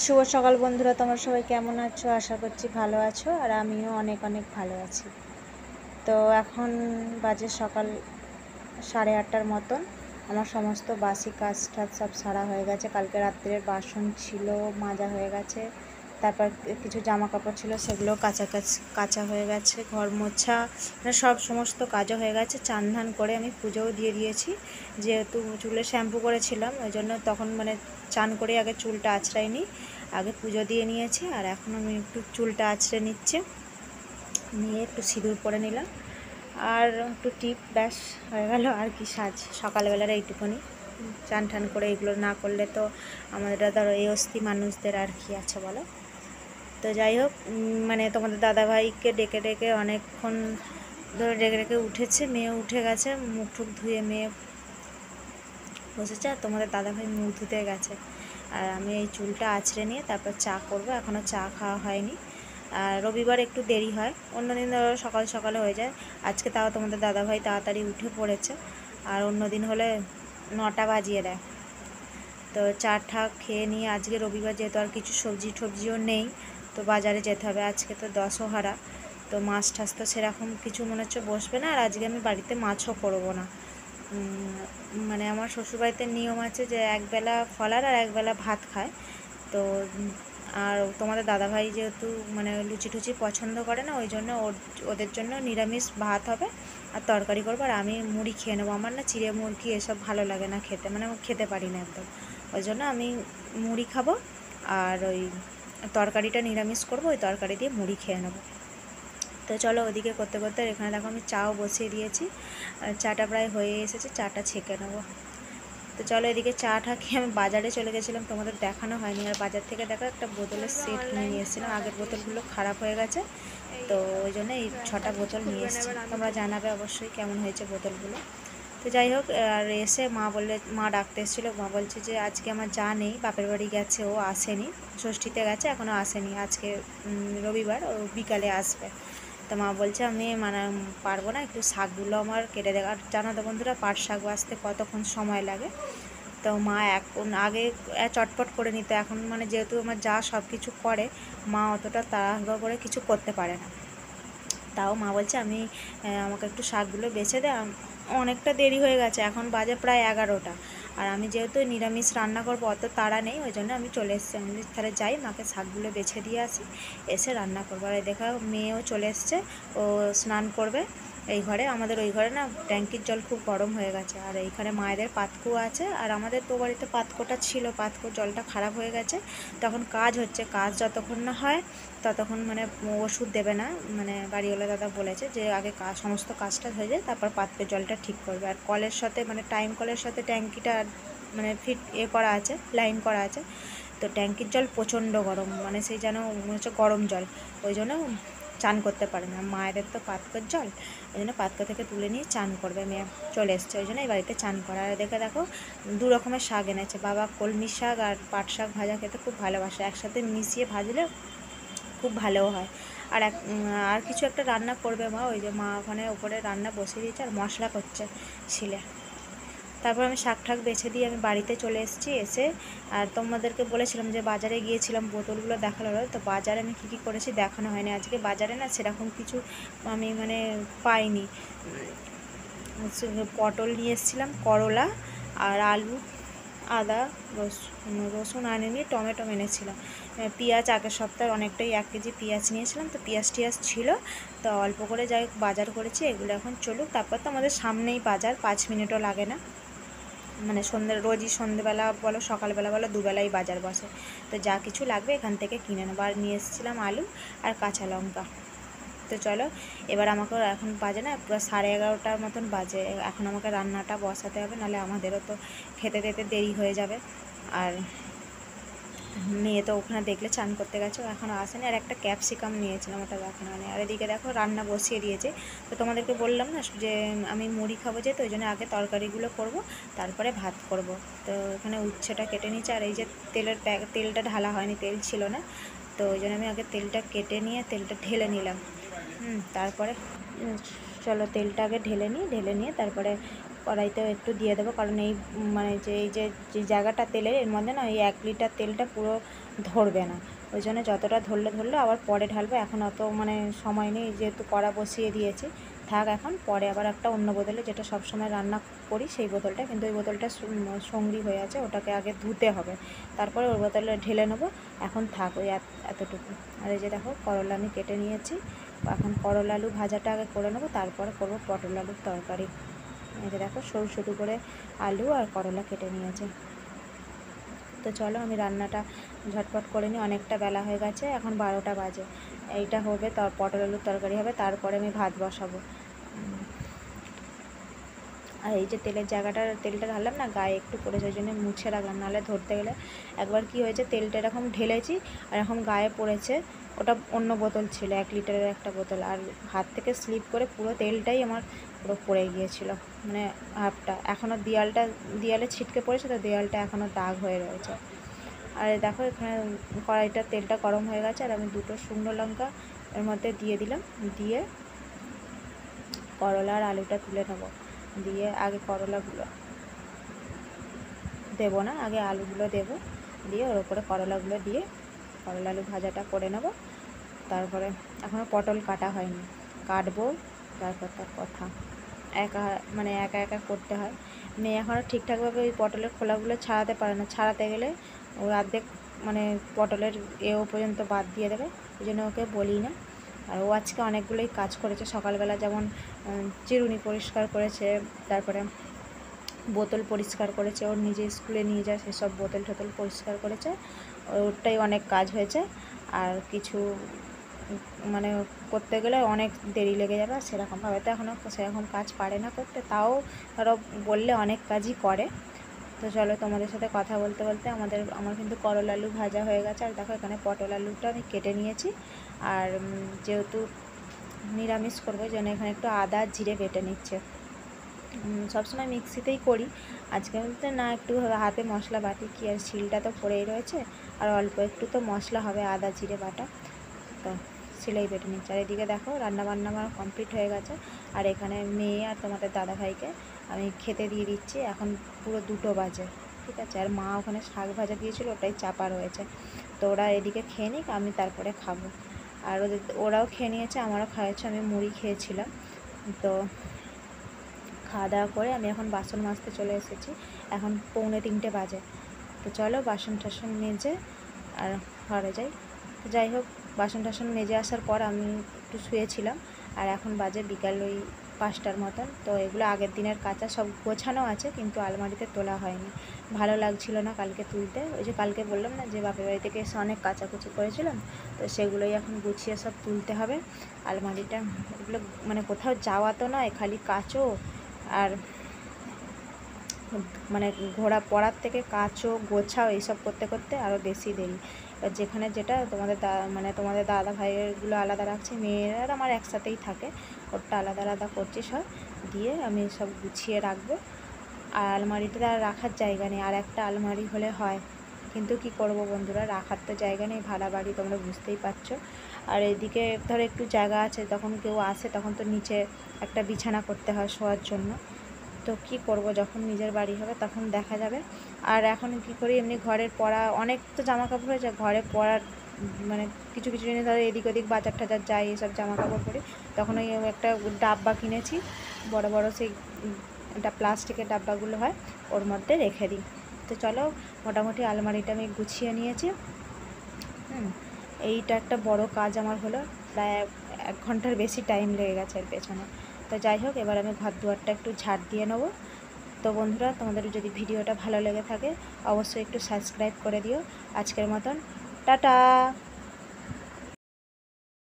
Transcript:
শুভ সকাল বন্ধুরা, তোমরা সবাই কেমন আছো? আশা করছি ভালো আছো, আর আমিও অনেক অনেক ভালো আছি। তো এখন বাজে সকাল 8:30টার মতন। আমার সমস্ত বাসি কাজ টাজ সব সারা হয়ে গেছে। কালকে রাত্রের বাসন ছিল, মাজা হয়ে গেছে। তারপর কিছু জামা কাপড় ছিল, সেগুলো কাচা হয়ে গেছে। ঘর মোছা মানে সব সমস্ত কাজও হয়ে গেছে। চান ধান করে আমি পুজোও দিয়ে দিয়েছি। যেহেতু চুলে শ্যাম্পু করেছিলাম, ওই জন্য তখন চান করে আগে চুলটা আঁচড়াইনি, আগে পুজো দিয়ে নিয়েছি। আর এখন আমি একটু চুলটা আঁচড়ে নিচ্ছে, নিয়ে একটু সিঁদুর পরে নিলাম আর একটু টিপ, ব্যাস হয়ে গেল। আর কি সাজ সকালবেলার এইটুকুনি। চান টান করে এগুলো না করলে তো আমাদের ধরো এই অস্থি মানুষদের আর কি আছে বলো। তো যাই হোক, তোমাদের দাদাভাইকে ডেকে ডেকে অনেকক্ষণ ধরে ডেকে ডেকে উঠেছে। মেয়ে উঠে গেছে, মুখ টুক ধুয়ে মেয়ে বসেছে, আর তোমাদের দাদাভাই মুখ ধুতে গেছে। আর আমি এই চুলটা আঁচড়ে নিয়ে তারপর চা করব। এখনও চা খাওয়া হয়নি। আর রবিবার একটু দেরি হয়, অন্যদিন ধরো সকাল সকালে হয়ে যায়। আজকে তাও তোমাদের দাদাভাই তাড়াতাড়ি উঠে পড়েছে, আর অন্য দিন হলে 9টা বাজিয়ে দেয়। তো চা ঠা খেয়ে নিয়ে, আজকে রবিবার যেহেতু আর কিছু সবজি টবজিও নেই, তো বাজারে যেতে হবে। আজকে তো দশহারা, তো মাছ টাছ তো সেরকম কিছু মনে হচ্ছে বসবে না। আর আজকে আমি বাড়িতে মাছও করবো না। আমার শ্বশুরবাড়িতে নিয়ম আছে যে একবেলা ফলার আর একবেলা ভাত খায়। তো আর তোমাদের দাদাভাই যেহেতু লুচি টুচি পছন্দ করে না, ওই জন্য ওদের জন্য নিরামিষ ভাত হবে আর তরকারি করবো। আর আমি মুড়ি খেয়ে নেবো। আমার না চিড়ে মুরগি এসব ভালো লাগে না খেতে, আমি খেতে পারি না একদম। ওই জন্য আমি মুড়ি খাবো, আর ওই তরকারিটা নিরামিষ করবো, ওই তরকারি দিয়ে মুড়ি খেয়ে নেবো। তো চলো, ওদিকে করতে করতে এখানে দেখো আমি চাও বসিয়ে দিয়েছি। চাটা প্রায় হয়ে এসেছে, চাটা ছেঁকে নেবো। তো চলো, এদিকে চা টা খেয়ে আমি বাজারে চলে গেছিলাম, তোমাদের দেখানো হয়নি। আর বাজার থেকে দেখো একটা বোতলের সেট কিনে নিয়ে এসেছিলাম। আগের বোতলগুলো খারাপ হয়ে গেছে, তো ওই জন্য এই 6টা বোতল নিয়ে এসেছি। তোমরা জানাবে অবশ্যই কেমন হয়েছে বোতলগুলো। তো যাই হোক, আর এসে মা ডাকতে এসেছিলো। মা বলছে যে আজকে আমার যা নেই, বাপের বাড়ি গেছে, ও আসেনি, ষষ্ঠীতে গেছে, এখনও আসেনি। আজকে রবিবার, ও বিকালে আসবে। তো মা বলছে আমি পারবো না, একটু শাকগুলো আমার কেটে দেয়। আর জানো তো বন্ধুরা, পাট শাক বাছতে কতক্ষণ সময় লাগে। তো মা এখন আগে চটপট করে নিত, এখন যেহেতু আমার যা সব কিছু করে, মা অতটা তাড়াহুড়ো করে কিছু করতে পারে না। তাও মা বলছে আমাকে একটু শাকগুলো বেছে দে। অনেকটা দেরি হয়ে গেছে, এখন বাজে প্রায় 11টা। আর আমি যেহেতু নিরামিষ রান্না করবো, অত তাড়া নেই, ওই জন্য আমি চলে এসেছি। আমি তাহলে যাই, মাকে শাকগুলো বেছে দিয়ে আসি, এসে রান্না করবো। আর দেখা মেয়েও চলে এসছে, ও স্নান করবে এই ঘরে। আমাদের ওই ঘরে না ট্যাঙ্কির জল খুব গরম হয়ে গেছে, আর এইখানে মায়েদের পাতকুয়ো আছে। আর আমাদের তো বাড়িতে পাতকোটা ছিল, পাতকুয়োর জলটা খারাপ হয়ে গেছে। তখন কাজ হচ্ছে, কাজ যতক্ষণ না হয় ততক্ষণ ওষুধ দেবে না। বাড়িওয়ালা দাদা বলেছে যে আগে সমস্ত কাজটা হয়ে যায়, তারপর পাত্রের জলটা ঠিক করবে। আর কলের সাথে টাইম কলের সাথে ট্যাঙ্কিটা ফিট করা আছে, লাইন করা আছে। তো ট্যাঙ্কির জল প্রচণ্ড গরম, সেই যেন মনে হচ্ছে গরম জল। ওই জন্য চান করতে পারে না। মায়েদের তো পাতকোর জল, ওই জন্য পাতকো থেকে তুলে নিয়ে চান করবে। মেয়ে চলে এসছে, ওই জন্য এই বাড়িতে চান করা। আর দেখো 2 রকমের শাক এনেছে বাবা, কলমি শাক আর পাট শাক ভাজা খেতে খুব ভালোবাসে, একসাথে মিশিয়ে ভাজলে খুব ভালোও হয়। আর কিছু একটা রান্না করবে মা, ওই যে মা ওখানে ওপরে রান্না বসিয়ে দিয়েছে আর মশলা করছে ছিলে। তারপর আমি শাক ঠাক বেছে দিয়ে আমি বাড়িতে চলে এসেছি। এসে আর তোমাদেরকে বলেছিলাম যে বাজারে গিয়েছিলাম, বোতলগুলো দেখালো। তো বাজারে আমি কী কী করেছি দেখানো হয়নি। আজকে বাজারে না সেরকম কিছু আমি পাইনি। পটল নিয়ে এসেছিলাম, করলা আর আলু, আদা, রসুন আনিনি, টমেটো এনেছিলাম। পেঁয়াজ আগের সপ্তাহে অনেকটাই 1 কেজি পেঁয়াজ নিয়েছিলাম, তো পেঁয়াজ টিয়াজ ছিল, তো অল্প করে যাই বাজার করেছি। এগুলো এখন চলুক। তারপর তো আমাদের সামনেই বাজার, 5 মিনিটও লাগে না। রোজই সন্ধ্যেবেলা বলো সকালবেলা বলো, দুবেলাই বাজার বসে। তো যা কিছু লাগবে এখান থেকে কিনে নেবো। আর নিয়ে এসেছিলাম আলু আর কাঁচা লঙ্কা। তো চলো, এবার আমাকে এখন বাজে না পুরো 11:30টার মতন বাজে। এখন আমাকে রান্নাটা বসাতে হবে, নাহলে আমাদেরও তো খেতে খেতে দেরি হয়ে যাবে। আর মেয়ে তো ওখানে দেখলে চান করতে গেছে, এখনও আসেনি। আর একটা ক্যাপসিকাম নিয়েছিলাম, ওটা দেখানো হয়নি। আর এদিকে দেখো রান্না বসিয়ে দিয়েছে। তো তোমাদেরকে বললাম না যে আমি মুড়ি খাবো, যে তো ওই জন্য আগে তরকারিগুলো করব, তারপরে ভাত করব। তো এখানে উচ্ছেটা কেটে নিচ্ছে। আর এই যে তেলটা ঢালা হয়নি, তেল ছিল না, তো ওই জন্য আমি আগে তেলটা কেটে নিয়ে তেলটা ঢেলে নিলাম। তারপরে চলো তেলটা আগে ঢেলে নিয়ে তারপরে কড়াইতেও একটু দিয়ে দেবো, কারণ এই মানে এই যে জায়গাটা তেলের এর মধ্যে না এই 1 লিটার তেলটা পুরো ধরবে না, ওই জন্য যতটা ধরলে আবার পরে ঢালবো। এখন অত মানে সময় নেই, যেহেতু কড়া বসিয়ে দিয়েছি, থাক এখন। পরে আবার একটা অন্য বোতলে, যেটা সবসময় রান্না করি সেই বোতলটা, কিন্তু ওই বোতলটা সঙ্গী হয়ে আছে, ওটাকে আগে ধুতে হবে, তারপরে ওই বোতলে ঢেলে নেবো। এখন থাক ওই এতটুকু। আর এই যে দেখো করলা আমি কেটে নিয়েছি, এখন করলা আলু ভাজাটা আগে করে নেবো, তারপরে করবো পটল আলুর তরকারি। এই যে দেখো সরু সরু করে আলু আর করলা কেটে নিয়েছে। তো চলো আমি রান্নাটা ঝটপট করে নিই, অনেকটা বেলা হয়ে গেছে, এখন 12টা বাজে। এইটা হবে, পটল আলুর তরকারি হবে, তারপরে আমি ভাত বসাবো। আর এই যে তেলের জায়গাটা, তেলটা ঢাললাম না, গায়ে একটু পড়েছে, ওই জন্য মুছে রাখলাম, নাহলে ধরতে গেলে। একবার কি হয়েছে, তেলটা এরকম ঢেলেছি আর এরকম গায়ে পড়েছে, ওটা অন্য বোতল ছিল, 1 লিটারের একটা বোতল, আর হাত থেকে স্লিপ করে পুরো তেলটাই আমার পুরো পড়ে গিয়েছিল, মানে হাফটা। এখনও দেয়ালে ছিটকে পড়েছে, তো দেয়ালটা এখনও দাগ হয়ে রয়েছে। আর দেখো এখানে কড়াইটা তেলটা গরম হয়ে গেছে, আর আমি 2টো শুকনো লঙ্কা এর মধ্যে দিয়ে দিলাম, দিয়ে করলা আর আলুটা তুলে নেবো। দিয়ে আগে করলাগুলো দেবো না, আগে আলুগুলো দেবো, দিয়ে ওর উপরে করলাগুলো দিয়ে করলা আলু ভাজাটা করে নেব। তারপরে এখনও পটল কাটা হয়নি, কাটবো, তারপর তার কথা। একা একা করতে হয়। মেয়ে এখনও ঠিকঠাকভাবে ওই পটলের খোলাগুলো ছাড়াতে পারে না, ছাড়াতে গেলে ও অর্ধেক মানে পটলের পর্যন্ত বাদ দিয়ে দেবে, ওই জন্য ওকে বলি না। আর ও আজকে অনেকগুলোই কাজ করেছে সকালবেলা, যেমন চিরুনি পরিষ্কার করেছে, তারপরে বোতল পরিষ্কার করেছে, ওর নিজে স্কুলে নিয়ে যায় সেসব বোতল টোতল পরিষ্কার করেছে, ওরটাই অনেক কাজ হয়েছে। আর কিছু মানে করতে গেলে অনেক দেরি লেগে যাবে, সেরকমভাবে তো এখনও সেরকম কাজ পারে না করতে, তাও ধরো বললে অনেক কাজই করে। তো চলো তোমাদের সাথে কথা বলতে বলতে আমার কিন্তু করলা আলু ভাজা হয়ে গেছে। আর দেখো এখানে পটল আলুটা আমি কেটে নিয়েছি, আর যেহেতু নিরামিষ করবো, ওই জন্য এখানে একটু আদা জিরে বেটে নিচ্ছে। সবসময় মিক্সিতেই করি, আজকে বলতে না একটু হাতে মশলা বাটি, কি আর শিলটা তো পড়েই রয়েছে, আর অল্প একটু তো মশলা হবে, আদা জিরে বাটা, তো শিলেই বেটে নিচ্ছে। আর এদিকে দেখো রান্নাবান্না আমার কমপ্লিট হয়ে গেছে, আর এখানে মেয়ে আর তোমাদের দাদাভাইকে আমি খেতে দিয়ে দিচ্ছি, এখন পুরো 2টো বাজে, ঠিক আছে। আর মা ওখানে শাক ভাজা দিয়েছিল, ওটাই চাপা রয়েছে, তো ওরা এদিকে খেয়ে নিক, আমি তারপরে খাবো। আর ওরাও খেয়ে নিয়েছে, আমারও খাওয়াচ্ছে, আমি মুড়ি খেয়েছিলাম। তো খাওয়া দাওয়া করে আমি এখন বাসন মাজতে চলে এসেছি, এখন 2:45 বাজে। তো চলো বাসন টাসন মেজে আর ঘরে যাই। তো যাই হোক, বাসন টাসন মেজে আসার পর আমি একটু শুয়েছিলাম, আর এখন বাজে বিকাল ওই 5টার মতন। তো এগুলো আগের দিনের কাঁচা, সব গোছানো আছে, কিন্তু আলমারিতে তোলা হয়নি, ভালো লাগছিল না কালকে তুলতে। ওই যে কালকে বললাম না যে বাপের বাড়ি থেকে এসে অনেক কাচাকুচি করেছিলাম, তো সেগুলোই এখন গুছিয়ে সব তুলতে হবে আলমারিটা। এগুলো মানে কোথাও যাওয়া তো নয়, খালি কাচো, আর মানে ঘোরা পড়ার থেকে কাচো গোছাও এইসব করতে করতে আরও বেশি দেরি। এবার যেখানে যেটা তোমাদের দাদা ভাইয়েরগুলো আলাদা রাখছি, মেয়েরা আমার একসাথেই থাকে, ওরটা আলাদা আলাদা করছি সব, দিয়ে আমি সব গুছিয়ে রাখবো। আর আলমারিতে আর রাখার জায়গা নেই, আর একটা আলমারি হলে হয়, কিন্তু কি করব বন্ধুরা, রাখার তো জায়গা নেই, ভাড়া বাড়ি তোমরা বুঝতেই পারছো। আর এদিকে ধরো একটু জায়গা আছে, তখন কেউ আসে তখন তো নিচে একটা বিছানা করতে হয় শোয়ার জন্য, তো কি করব, যখন নিজের বাড়ি হবে তখন দেখা যাবে। আর এখন কি করি, এমনি ঘরের পরা অনেক তো জামা কাপড় হয়েছে, ঘরে পরার মানে কিছু কিছু জিনিস ধরো এদিক ওদিক বাজার টাজার যাই, এসব জামা কাপড় পরি, তখন ওই একটা ডাব্বা কিনেছি, বড় বড় সেই একটা প্লাস্টিকের ডাব্বাগুলো হয়, ওর মধ্যে রেখে দিই। তো চলো মোটামুটি আলমারিটা আমি গুছিয়ে নিয়েছি। এইটা একটা বড় কাজ আমার হলো, প্রায় 1 ঘন্টার বেশি টাইম লেগে গেছে এর পেছনে। তো যাই হোক, এবার আমি ঘর দুয়ারটা একটু ঝাড় দিয়ে নেবো। তো বন্ধুরা, তোমাদের যদি ভিডিওটা ভালো লেগে থাকে অবশ্যই একটু সাবস্ক্রাইব করে দিও। আজকের মতন টাটা।